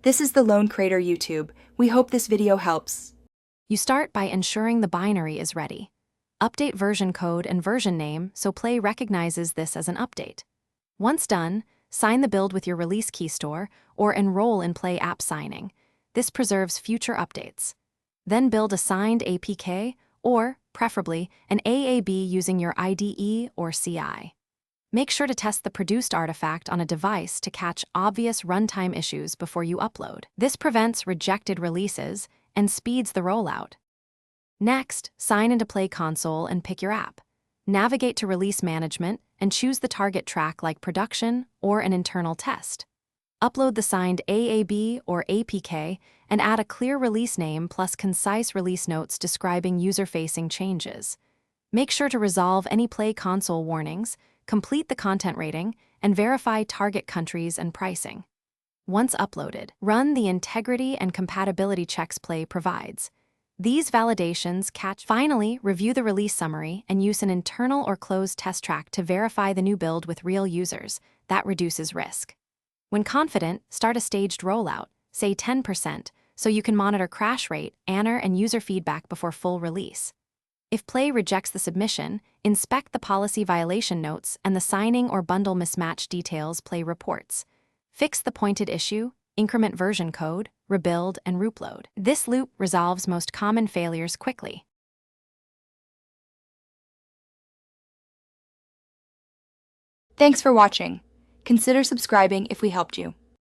This is the Lone Crater YouTube. We hope this video helps. You start by ensuring the binary is ready. Update version code and version name so Play recognizes this as an update. Once done, sign the build with your release key store or enroll in Play app signing. This preserves future updates. Then build a signed APK or, preferably, an AAB using your IDE or CI. Make sure to test the produced artifact on a device to catch obvious runtime issues before you upload. This prevents rejected releases and speeds the rollout. Next, sign into Play Console and pick your app. Navigate to Release Management and choose the target track like Production or an internal test. Upload the signed AAB or APK and add a clear release name plus concise release notes describing user-facing changes. Make sure to resolve any Play Console warnings, complete the content rating, and verify target countries and pricing. Once uploaded, run the integrity and compatibility checks Play provides. These validations Finally, review the release summary and use an internal or closed test track to verify the new build with real users. That reduces risk. When confident, start a staged rollout, say 10%, so you can monitor crash rate, error, and user feedback before full release. If Play rejects the submission, inspect the policy violation notes and the signing or bundle mismatch details Play reports. Fix the pointed issue, increment version code, rebuild, and reupload. This loop resolves most common failures quickly. Thanks for watching. Consider subscribing if we helped you.